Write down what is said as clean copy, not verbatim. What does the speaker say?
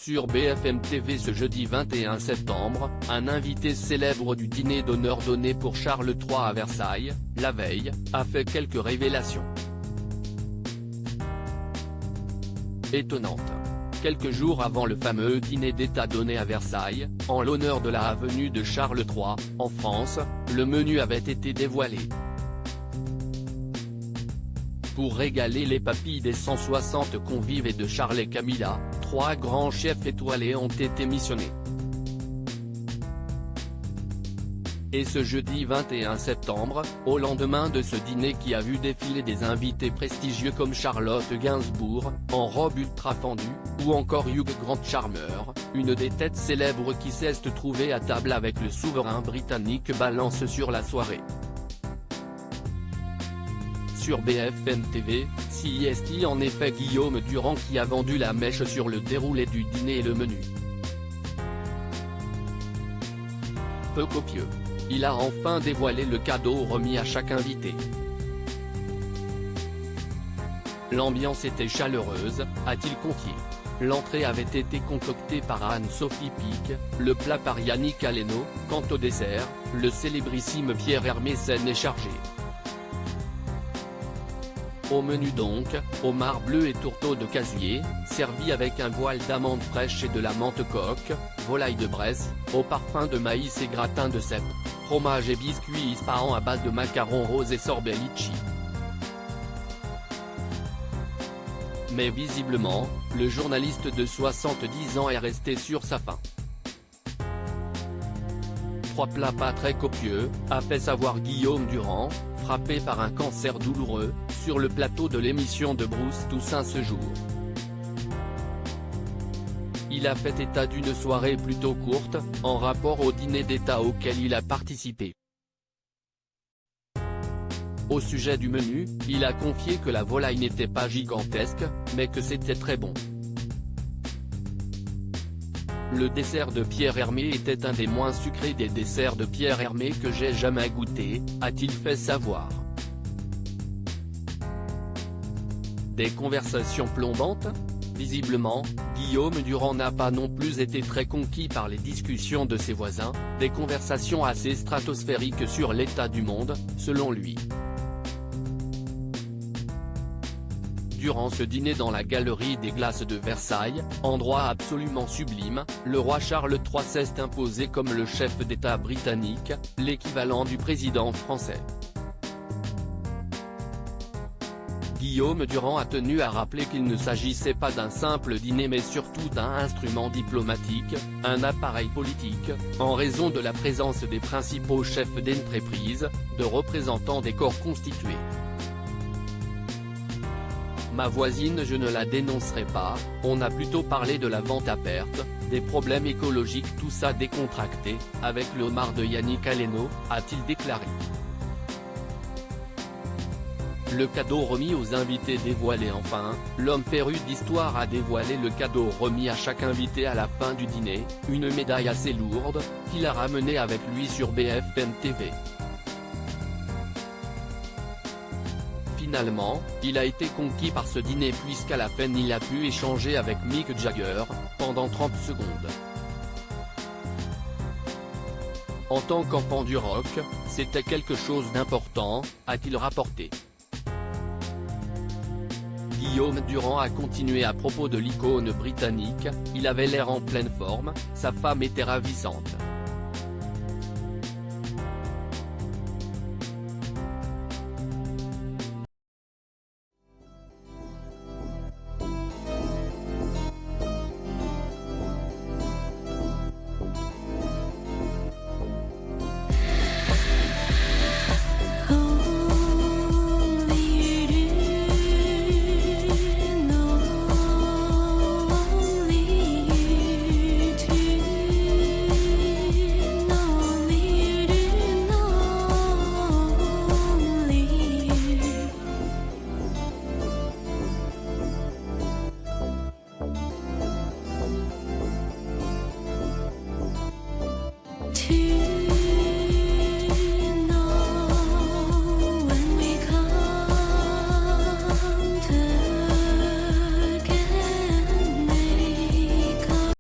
Sur BFM TV ce jeudi 21 septembre, un invité célèbre du dîner d'honneur donné pour Charles III à Versailles, la veille, a fait quelques révélations étonnantes. Quelques jours avant le fameux dîner d'État donné à Versailles, en l'honneur de la venue de Charles III, en France, le menu avait été dévoilé. Pour régaler les papilles des 160 convives et de Charles et Camilla, 3 grands chefs étoilés ont été missionnés. Et ce jeudi 21 septembre, au lendemain de ce dîner qui a vu défiler des invités prestigieux comme Charlotte Gainsbourg, en robe ultra fendue, ou encore Hugh Grant Charmer, une des têtes célèbres qui s'est trouvée à table avec le souverain britannique balance sur la soirée. Sur BFM TV, CIST en effet Guillaume Durand qui a vendu la mèche sur le déroulé du dîner et le menu. Peu copieux. Il a enfin dévoilé le cadeau remis à chaque invité. L'ambiance était chaleureuse, a-t-il confié. L'entrée avait été concoctée par Anne-Sophie Pic, le plat par Yannick Aleno. Quant au dessert, le célébrissime Pierre Hermésen est chargé. Au menu donc, homard bleu et tourteau de casier, servi avec un voile d'amandes fraîches et de la menthe coque, volaille de Bresse, au parfum de maïs et gratin de cèpe, fromage et biscuits Ispahan à base de macarons roses et sorbet litchi. Mais visiblement, le journaliste de 70 ans est resté sur sa faim. 3 plats pas très copieux, a fait savoir Guillaume Durand, frappé par un cancer douloureux, sur le plateau de l'émission de Bruce Toussaint ce jour. Il a fait état d'une soirée plutôt courte, en rapport au dîner d'État auquel il a participé. Au sujet du menu, il a confié que la volaille n'était pas gigantesque, mais que c'était très bon. Le dessert de Pierre Hermé était un des moins sucrés des desserts de Pierre Hermé que j'ai jamais goûté, a-t-il fait savoir. Des conversations plombantes ? Visiblement, Guillaume Durand n'a pas non plus été très conquis par les discussions de ses voisins, des conversations assez stratosphériques sur l'état du monde, selon lui. Durant ce dîner dans la galerie des Glaces de Versailles, endroit absolument sublime, le roi Charles III s'est imposé comme le chef d'État britannique, l'équivalent du président français. Guillaume Durand a tenu à rappeler qu'il ne s'agissait pas d'un simple dîner mais surtout d'un instrument diplomatique, un appareil politique, en raison de la présence des principaux chefs d'entreprise, de représentants des corps constitués. Ma voisine je ne la dénoncerai pas, on a plutôt parlé de la vente à perte, des problèmes écologiques tout ça décontracté, avec le homard de Yannick Aleno, a-t-il déclaré. Le cadeau remis aux invités dévoilé enfin, l'homme féru d'histoire a dévoilé le cadeau remis à chaque invité à la fin du dîner, une médaille assez lourde, qu'il a ramenée avec lui sur BFM TV. Finalement, il a été conquis par ce dîner puisqu'à la fin il a pu échanger avec Mick Jagger, pendant 30 secondes. En tant qu'enfant du rock, c'était quelque chose d'important, a-t-il rapporté. Guillaume Durand a continué à propos de l'icône britannique, il avait l'air en pleine forme, sa femme était ravissante.